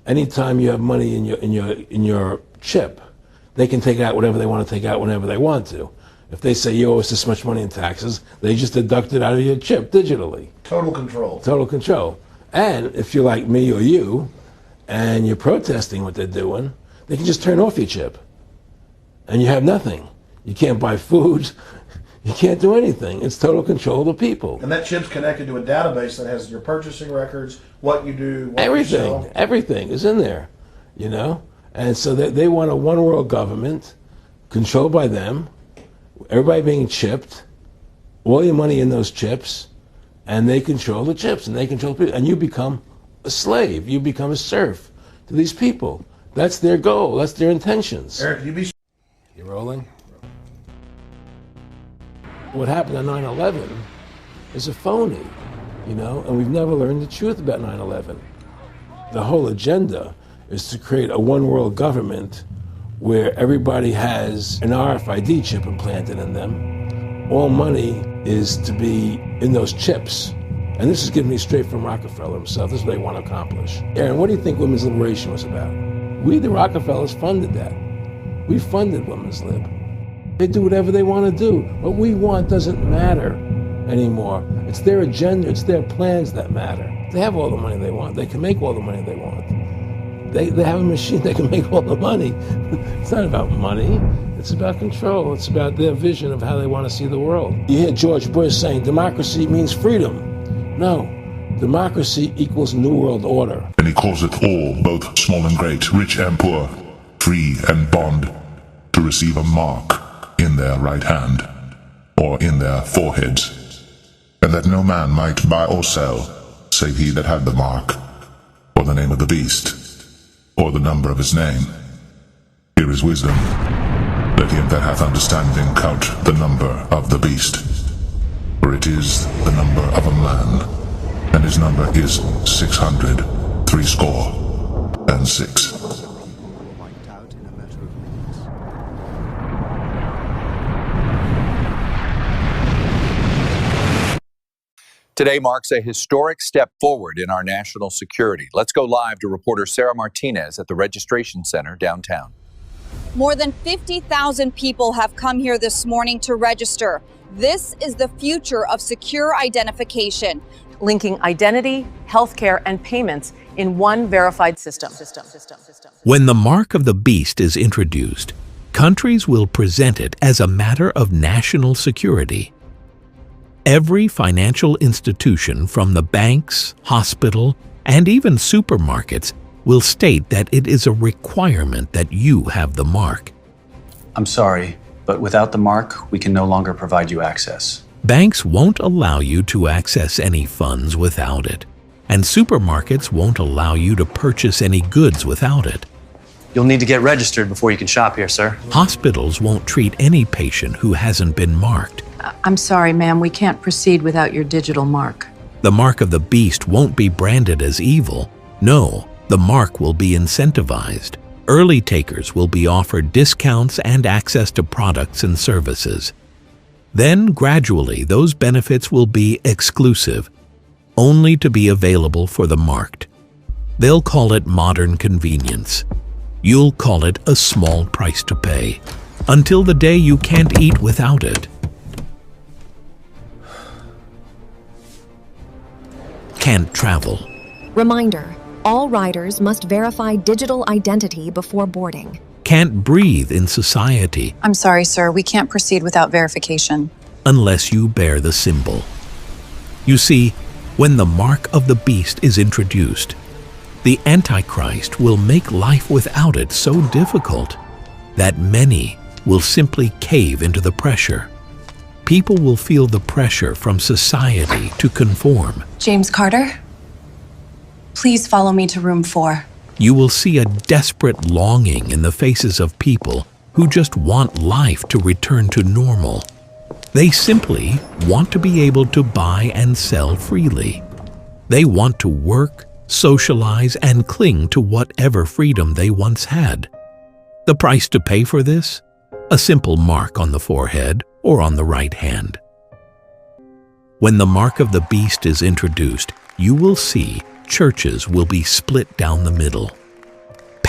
anytime you have money in your chip, they can take out whatever they want to take out whenever they want to. If they say you owe us this much money in taxes, they just deduct it out of your chip digitally. Total control. Total control. And if you're like me or you, and you're protesting what they're doing, they can just turn off your chip. And you have nothing. You can't buy food. You can't do anything. It's total control of the people. And that chip's connected to a database that has your purchasing records, what you do, what you sell. Everything is in there, you know? And so they want a one world government controlled by them, everybody being chipped, all your money in those chips, and they control the chips, and they control people, and you become a slave. You become a serf to these people. That's their goal. That's their intentions. Eric, You rolling? What happened on 9/11 is a phony, you know, and we've never learned the truth about 9/11. The whole agenda is to create a one world government where everybody has an RFID chip implanted in them. All money is to be in those chips. And this is given me straight from Rockefeller himself. This is what they want to accomplish. Aaron, what do you think women's liberation was about? We, the Rockefellers, funded that. We funded women's lib. They do whatever they want to do. What we want doesn't matter anymore. It's their agenda, it's their plans that matter. They have all the money they want. They can make all the money they want. They have a machine that can make all the money. It's not about money. It's about control. It's about their vision of how they want to see the world. You hear George Bush saying democracy means freedom. No, democracy equals New World Order. And he calls it all, both small and great, rich and poor, free and bond, to receive a mark in their right hand, or in their foreheads, and that no man might buy or sell, save he that had the mark, or the name of the beast, or the number of his name. Here is wisdom. Let him that hath understanding count the number of the beast, for it is the number of a man, and his number is 666. Today marks a historic step forward in our national security. Let's go live to reporter Sarah Martinez at the Registration Center downtown. More than 50,000 people have come here this morning to register. This is the future of secure identification, linking identity, healthcare, and payments in one verified system. When the mark of the beast is introduced, countries will present it as a matter of national security. Every financial institution, from the banks, hospital, and even supermarkets, will state that it is a requirement that you have the mark. I'm sorry, but without the mark, we can no longer provide you access. Banks won't allow you to access any funds without it, and supermarkets won't allow you to purchase any goods without it. You'll need to get registered before you can shop here, sir. Hospitals won't treat any patient who hasn't been marked. I'm sorry, ma'am, we can't proceed without your digital mark. The mark of the beast won't be branded as evil. No, the mark will be incentivized. Early takers will be offered discounts and access to products and services. Then, gradually, those benefits will be exclusive, only to be available for the marked. They'll call it modern convenience. You'll call it a small price to pay, until the day you can't eat without it. Can't travel. Reminder, all riders must verify digital identity before boarding. Can't breathe in society. I'm sorry, sir, we can't proceed without verification. Unless you bear the symbol. You see, when the mark of the beast is introduced, the Antichrist will make life without it so difficult that many will simply cave into the pressure. People will feel the pressure from society to conform. James Carter, please follow me to room 4. You will see a desperate longing in the faces of people who just want life to return to normal. They simply want to be able to buy and sell freely. They want to work, socialize, and cling to whatever freedom they once had. The price to pay for this? A simple mark on the forehead or on the right hand. When the mark of the beast is introduced, you will see churches will be split down the middle.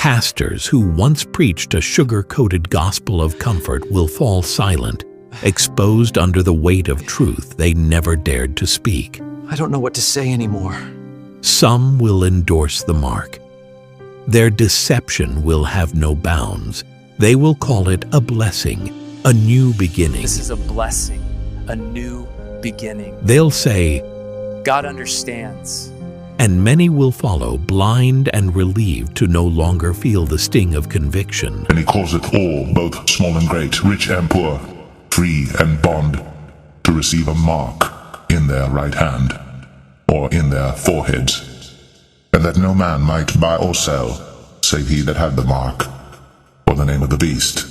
Pastors who once preached a sugar-coated gospel of comfort will fall silent, exposed under the weight of truth they never dared to speak. I don't know what to say anymore. Some will endorse the mark. Their deception will have no bounds. They will call it a blessing, a new beginning. This is a blessing, a new beginning. They'll say, God understands. and many will follow, blind and relieved to no longer feel the sting of conviction. And he causeth all, both small and great, rich and poor, free and bond, to receive a mark in their right hand, or in their foreheads, and that no man might buy or sell, save he that had the mark, or the name of the beast,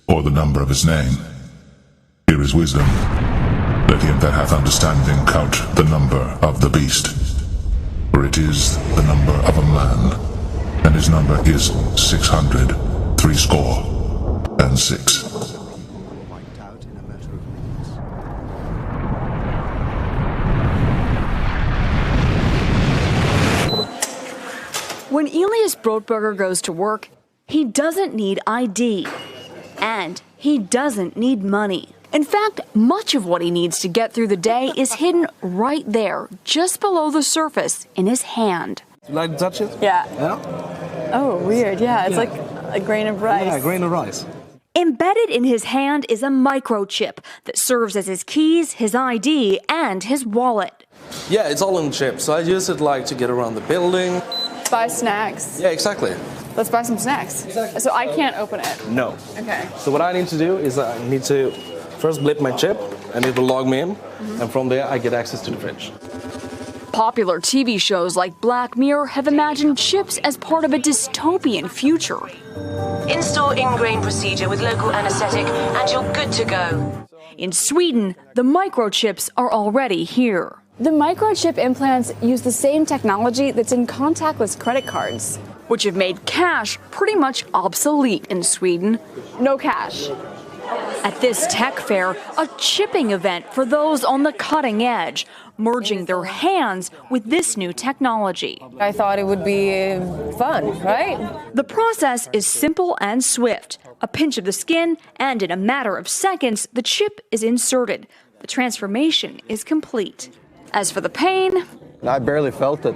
or the number of his name. Here is wisdom. Let him that hath understanding count the number of the beast, for it is the number of a man, and his number is 666. When Elias Brotberger goes to work, he doesn't need ID, and he doesn't need money. In fact, much of what he needs to get through the day is hidden right there, just below the surface, in his hand. You like to touch it? Yeah. Yeah? Oh, weird. Yeah, it's like a grain of rice. Yeah, a grain of rice. Embedded in his hand is a microchip that serves as his keys, his ID, and his wallet. Yeah, it's all in chip, so I use it like to get around the building. Buy snacks. Yeah, exactly. Let's buy some snacks. Exactly. So I can't open it. No. Okay. So what I need to do is I need to first blip my chip, and it will log me in, and from there I get access to the fridge. Popular TV shows like Black Mirror have imagined chips as part of a dystopian future. Install ingrain procedure with local anesthetic and you're good to go. In Sweden, the microchips are already here. The microchip implants use the same technology that's in contactless credit cards, which have made cash pretty much obsolete in Sweden. No cash. At this tech fair, a chipping event for those on the cutting edge, merging their hands with this new technology. I thought it would be fun, right? The process is simple and swift. A pinch of the skin, and in a matter of seconds, the chip is inserted. The transformation is complete. As for the pain, I barely felt it.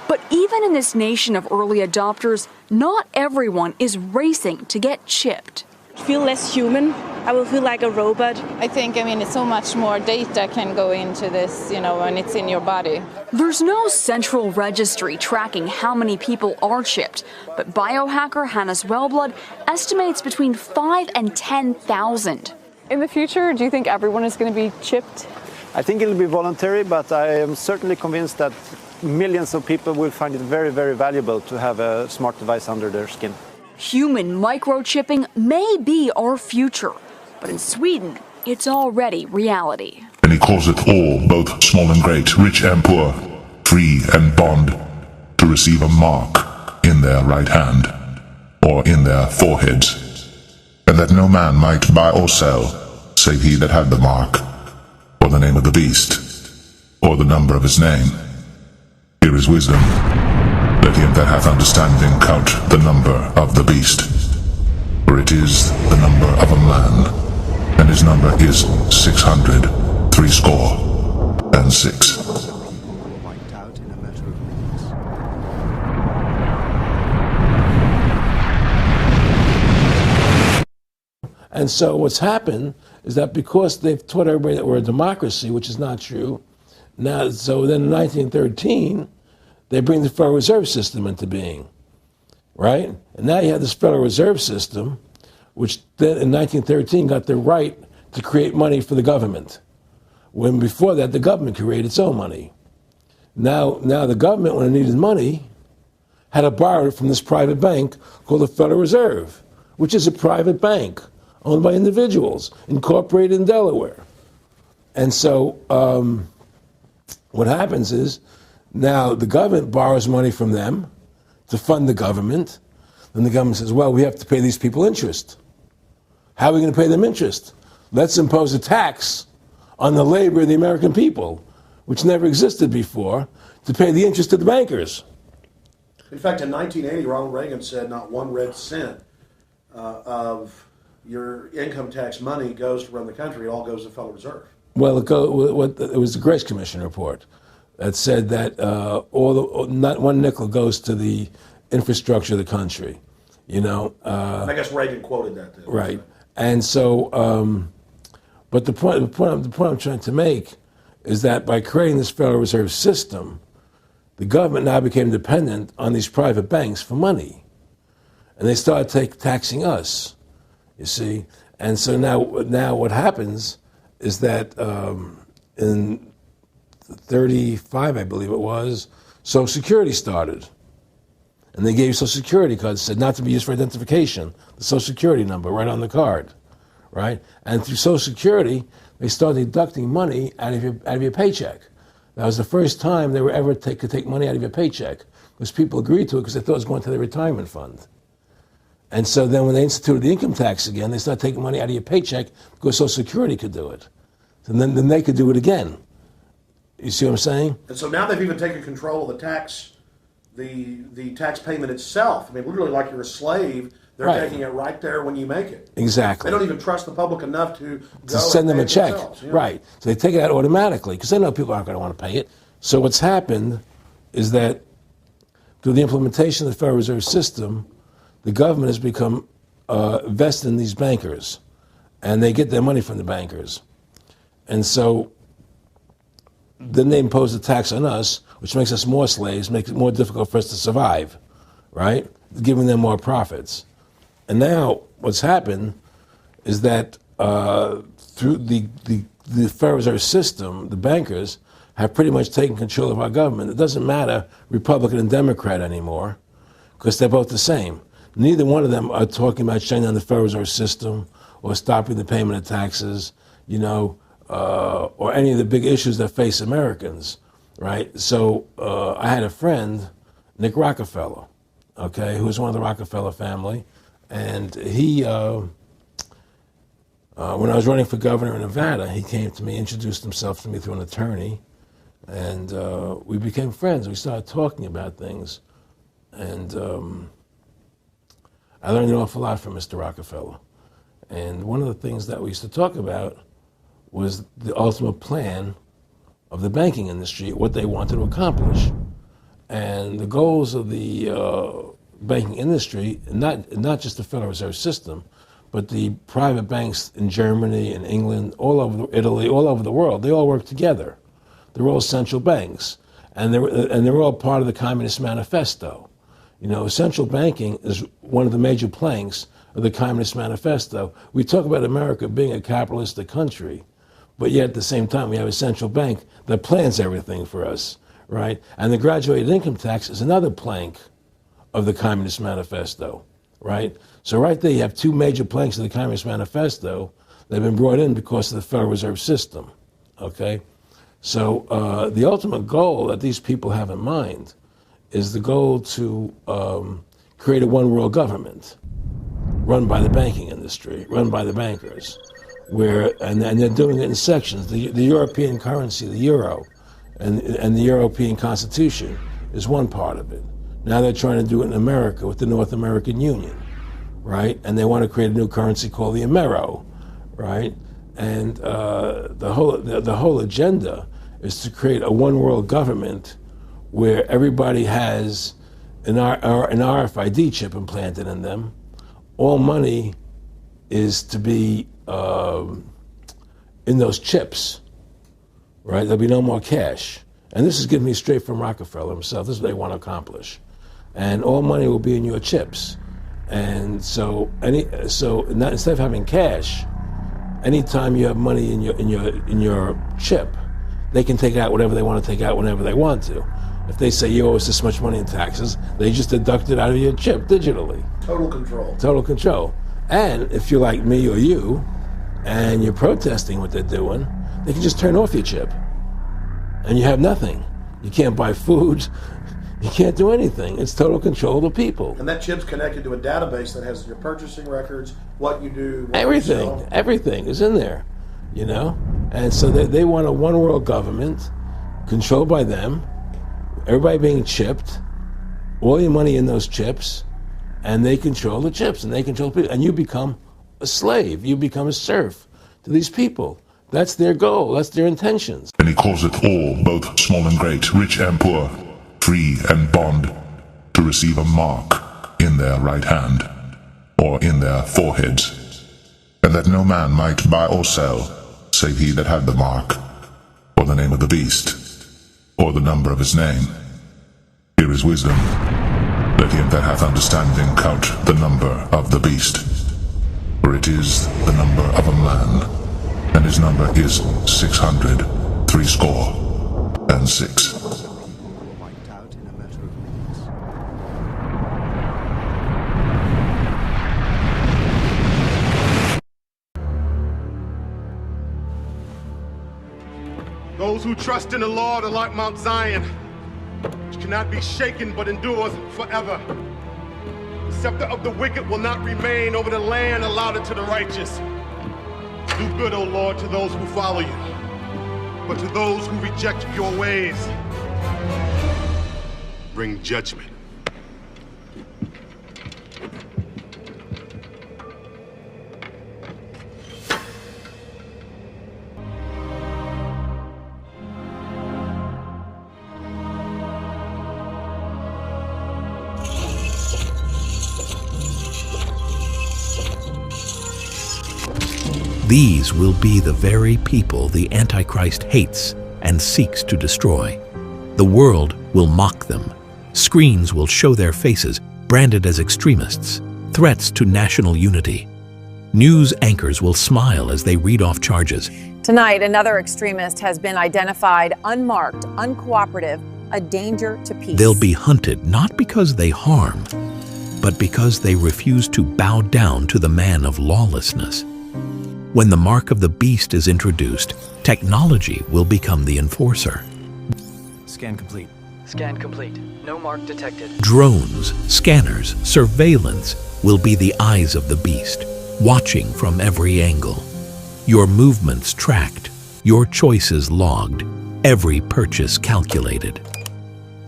But even in this nation of early adopters, not everyone is racing to get chipped. Feel less human. I will feel like a robot. I think, it's so much more data can go into this, when it's in your body. There's no central registry tracking how many people are chipped, but biohacker Hannes Wellblood estimates between 5,000 and 10,000. In the future, do you think everyone is going to be chipped? I think it'll be voluntary, but I am certainly convinced that millions of people will find it very, very valuable to have a smart device under their skin. Human microchipping may be our future, but in Sweden, it's already reality. And he causeth all, both small and great, rich and poor, free and bond, to receive a mark in their right hand, or in their foreheads, and that no man might buy or sell, save he that had the mark, or the name of the beast, or the number of his name. Here is wisdom. Let him that hath understanding count the number of the beast, for it is the number of a man, and his number is 666. And so what's happened is that because they've taught everybody that we're a democracy, which is not true, now, so then in 1913, they bring the Federal Reserve System into being, right? And now you have this Federal Reserve System, which then in 1913 got the right to create money for the government, when before that the government created its own money. Now the government, when it needed money, had to borrow it from this private bank called the Federal Reserve, which is a private bank owned by individuals, incorporated in Delaware. And so what happens is, now the government borrows money from them to fund the government. Then the government says, well, we have to pay these people interest. How are we going to pay them interest? Let's impose a tax on the labor of the American people, which never existed before, to pay the interest to the bankers. In fact, in 1980, Ronald Reagan said not 1 red cent of your income tax money goes to run the country. It all goes to the Federal Reserve. Well, it was the Grace Commission report that said that not one nickel goes to the infrastructure of the country. You know. I guess Reagan quoted that. Then. Right, and so, but the point I'm trying to make is that by creating this Federal Reserve System, the government now became dependent on these private banks for money, and they started taxing us. You see, and so now what happens is that in 1935, I believe it was, Social Security started. And they gave Social Security cards, said not to be used for identification, the Social Security number right on the card, right? And through Social Security, they started deducting money out of your paycheck. That was the first time they were ever could take money out of your paycheck, because people agreed to it because they thought it was going to their retirement fund. And so then when they instituted the income tax again, they started taking money out of your paycheck because Social Security could do it. And then they could do it again. You see what I'm saying? And so now they've even taken control of the tax payment itself. I mean, literally like you're a slave, they're taking it right there when you make it. Exactly. They don't even trust the public enough to send them a check. Yeah. Right. So they take it out automatically because they know people aren't going to want to pay it. So what's happened is that through the implementation of the Federal Reserve System, the government has become vested in these bankers, and they get their money from the bankers. And so then they impose a tax on us, which makes us more slaves, makes it more difficult for us to survive, right? Giving them more profits. And now what's happened is that through the Federal Reserve System, the bankers have pretty much taken control of our government. It doesn't matter Republican and Democrat anymore, because they're both the same. Neither one of them are talking about shutting down the Federal Reserve System or stopping the payment of taxes, you know, or any of the big issues that face Americans, right? So I had a friend, Nick Rockefeller, okay, who was one of the Rockefeller family, and he, when I was running for governor in Nevada, he came to me, introduced himself to me through an attorney, and we became friends. We started talking about things, and I learned an awful lot from Mr. Rockefeller. And one of the things that we used to talk about was the ultimate plan of the banking industry, what they wanted to accomplish. And the goals of the banking industry, not just the Federal Reserve System, but the private banks in Germany and England, all over Italy, all over the world, they all work together. They're all central banks. And they're all part of the Communist Manifesto. You know, central banking is one of the major planks of the Communist Manifesto. We talk about America being a capitalistic country, but yet at the same time we have a central bank that plans everything for us, right? And the graduated income tax is another plank of the Communist Manifesto, right? So right there you have two major planks of the Communist Manifesto that have been brought in because of the Federal Reserve System, okay? So the ultimate goal that these people have in mind is the goal to create a one world government run by the banking industry, run by the bankers, and they're doing it in sections. The European currency, the euro, and the European Constitution is one part of it. Now they're trying to do it in America with the North American Union, right? And they want to create a new currency called the Amero, right? And the whole agenda is to create a one world government where everybody has an RFID chip implanted in them. All money is to be in those chips, right? There'll be no more cash. And this is given me straight from Rockefeller himself. This is what they want to accomplish. And all money will be in your chips. And so instead of having cash, anytime you have money in your chip, they can take out whatever they want to take out whenever they want to. If they say you owe us this much money in taxes, they just deduct it out of your chip digitally. Total control. Total control. And if you're like me or you, and you're protesting what they're doing, they can just turn off your chip. And you have nothing. You can't buy food. You can't do anything. It's total control of the people. And that chip's connected to a database that has your purchasing records, what you do, what everything. you sell. Everything is in there, you know? And so they want a one world government controlled by them, everybody being chipped, all your money in those chips, and they control the chips, and they control people, and you become a slave, you become a serf to these people. That's their goal, that's their intentions. And he causeth all, both small and great, rich and poor, free and bond, to receive a mark in their right hand, or in their foreheads, and that no man might buy or sell, save he that had the mark, or the name of the beast, or the number of his name. Here is wisdom. Let him that hath understanding count the number of the beast, for it is the number of a man, and his number is 666. Those who trust in the Lord are like Mount Zion, which cannot be shaken but endures forever. The scepter of the wicked will not remain over the land allotted to the righteous. Do good, O Lord, to those who follow you, but to those who reject your ways, bring judgment. These will be the very people the Antichrist hates and seeks to destroy. The world will mock them. Screens will show their faces, branded as extremists, threats to national unity. News anchors will smile as they read off charges. Tonight, another extremist has been identified, unmarked, uncooperative, a danger to peace. They'll be hunted not because they harm, but because they refuse to bow down to the man of lawlessness. When the mark of the beast is introduced, technology will become the enforcer. Scan complete. Scan complete. No mark detected. Drones, scanners, surveillance will be the eyes of the beast, watching from every angle. Your movements tracked, your choices logged, every purchase calculated.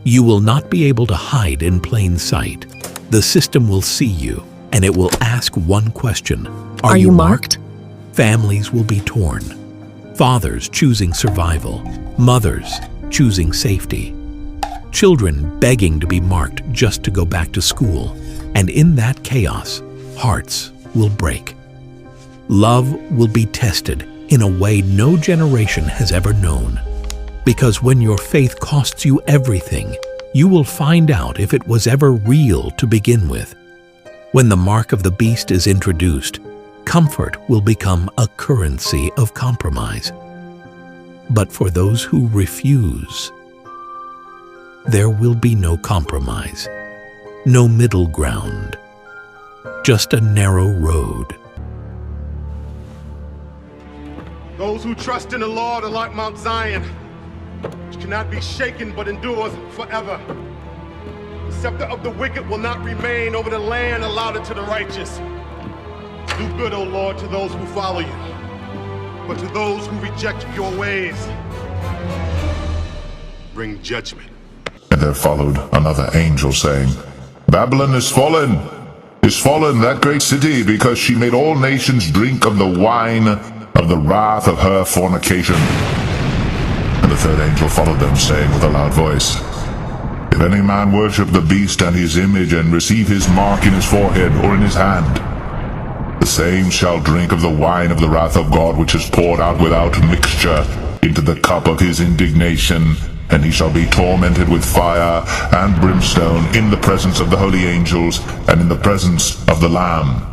You will not be able to hide in plain sight. The system will see you, and it will ask one question. Are you marked? Families will be torn. Fathers choosing survival, mothers choosing safety. Children begging to be marked just to go back to school. And in that chaos, hearts will break. Love will be tested in a way no generation has ever known. Because when your faith costs you everything, you will find out if it was ever real to begin with. When the mark of the beast is introduced, comfort will become a currency of compromise. But for those who refuse, there will be no compromise, no middle ground, just a narrow road. Those who trust in the Lord are like Mount Zion, which cannot be shaken but endures forever. The scepter of the wicked will not remain over the land allotted to the righteous. Do good, O Lord, to those who follow you, but to those who reject your ways, bring judgment. And there followed another angel saying, Babylon is fallen, that great city, because she made all nations drink of the wine of the wrath of her fornication. And the third angel followed them, saying with a loud voice, If any man worship the beast and his image, and receive his mark in his forehead or in his hand, the same shall drink of the wine of the wrath of God, which is poured out without mixture into the cup of his indignation, and he shall be tormented with fire and brimstone in the presence of the holy angels and in the presence of the Lamb.